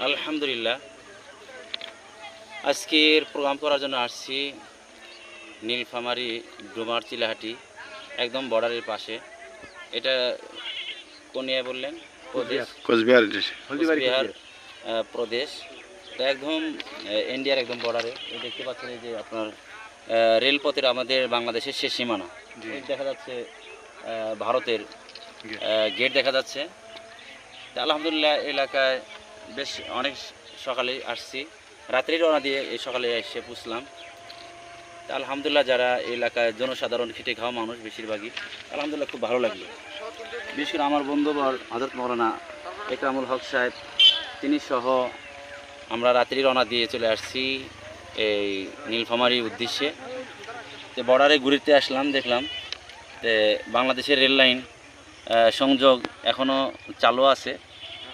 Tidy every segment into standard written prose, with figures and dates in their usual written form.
আলহামদুলিল্লাহ, আজকের প্রোগ্রাম করার জন্য আসছি নীলফামারী ডোমার চিলাহাটি, একদম বর্ডারের পাশে। এটা কোন ইয়ে বললেন? প্রদেশ কোচবিহার প্রদেশ। এটা একদম ইন্ডিয়ার একদম বর্ডারে। দেখতে পাচ্ছেন এই যে আপনার রেলপথের আমাদের বাংলাদেশের শেষ সীমানা দেখা যাচ্ছে, ভারতের গেট দেখা যাচ্ছে। আলহামদুলিল্লাহ, এলাকায় বেশ অনেক সকালে আসছি, রাত্রি রওনা দিয়ে এই সকালে এসে পুষলাম। আলহামদুলিল্লাহ, যারা এলাকায় জনসাধারণ খেটে খাওয়া মানুষ বেশিরভাগই, আলহামদুলিল্লাহ খুব ভালো লাগলো। বিশেষ করে আমার বন্ধুবর হযরত মাওলানা একরামুল হক সাহেব, তিনি সহ আমরা রাত্রি রওনা দিয়ে চলে আসছি এই নীলফামারীর উদ্দেশ্যে। তো বর্ডারে ঘুরতে আসলাম, দেখলাম যে বাংলাদেশের রেল লাইন সংযোগ এখনও চালু আছে,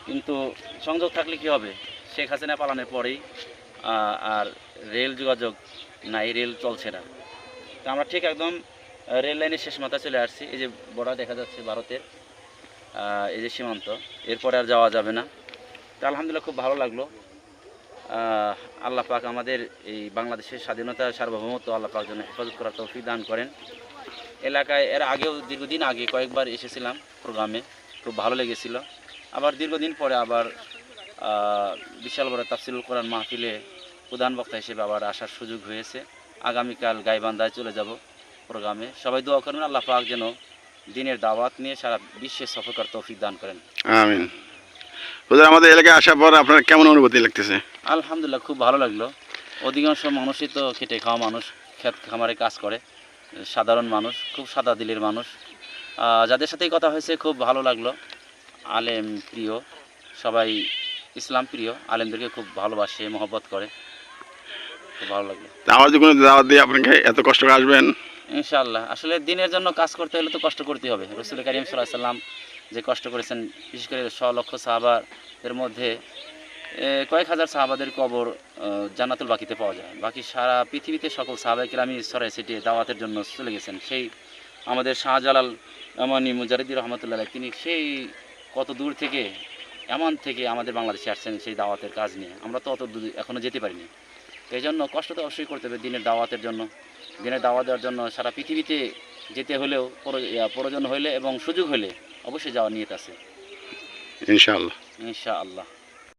কিন্তু সংযোগ থাকলে কি হবে? শেখ হাসিনা পালানোর পরেই আর রেল যোগাযোগ নাই, রেল চলছে না। তো আমরা ঠিক একদম রেল লাইনের শেষ মাথায় চলে আসছি। এই যে বর্ডার দেখা যাচ্ছে ভারতের, এই যে সীমান্ত, এরপরে আর যাওয়া যাবে না। তো আলহামদুলিল্লাহ খুব ভালো লাগলো। আল্লাহ পাক আমাদের এই বাংলাদেশের স্বাধীনতা সার্বভৌমত্ব আল্লাহ পাক যেন হেফাজত করার তৌফিক দান করেন। এলাকায় এর আগেও দীর্ঘদিন আগে কয়েকবার এসেছিলাম প্রোগ্রামে, খুব ভালো লেগেছিল। আবার দীর্ঘদিন পরে আবার বিশাল বড় তাফসিরুল কোরআন মাহফিলে প্রধান বক্তা হিসেবে আবার আসার সুযোগ হয়েছে। আগামীকাল গাইবান্ধায় চলে যাব প্রোগ্রামে। সবাই দোয়া করবেন আল্লাহ পাক যেন দিনের দাওয়াত নিয়ে সারা বিশ্বে সফর করার তৌফিক দান করেন। আমিন। হুজুর, আমাদের এলাকায় আসার পর আপনার কেমন অনুভূতি লাগতেছে? আলহামদুলিল্লাহ খুব ভালো লাগলো। অধিকাংশ মানুষই তো খেটে খাওয়া মানুষ, ক্ষেত খামারে কাজ করে, সাধারণ মানুষ, খুব সাদা দিলের মানুষ। যাদের সাথেই কথা হয়েছে খুব ভালো লাগলো। আলেম প্রিয়, সবাই ইসলাম প্রিয়, আলেমদেরকে খুব ভালোবাসে, মহব্বত করে, খুব ভালো লাগলো। আমার যে কোনো দাওয়াত দিয়ে আপনাকে এত কষ্ট করে আসবেন? ইনশাআল্লাহ। আসলে দিনের জন্য কাজ করতে হলে তো কষ্ট করতে হবে। রাসূল কারীম সাল্লাল্লাহু আলাইহি সাল্লাম যে কষ্ট করেছেন, বিশেষ করে 100 লক্ষ সাহাবাদের মধ্যে কয়েক হাজার সাহাবাদের কবর জান্নাতুল বাকিতে পাওয়া যায়। বাকি সারা পৃথিবীতে সকল সাহাবায়ে কেরামই ছড়ায় ছিটিয়ে দাওয়াতের জন্য চলে গেছেন। সেই আমাদের শাহজালাল আমানি মুজারিদি রহমতুল্লাহ আলাইহি, তিনি সেই কত দূর থেকে এমন থেকে আমাদের বাংলাদেশে আসছেন সেই দাওয়াতের কাজ নিয়ে। আমরা তো অত দূর এখনও যেতে পারিনি। এই জন্য কষ্ট তো অবশ্যই করতে হবে দিনের দাওয়াতের জন্য। দিনের দাওয়াত দেওয়ার জন্য সারা পৃথিবীতে যেতে হলেও প্রয়োজন হলে এবং সুযোগ হলে অবশ্যই যাওয়ার নিয়ত আছে ইনশাআল্লাহ। ইনশাআল্লাহ।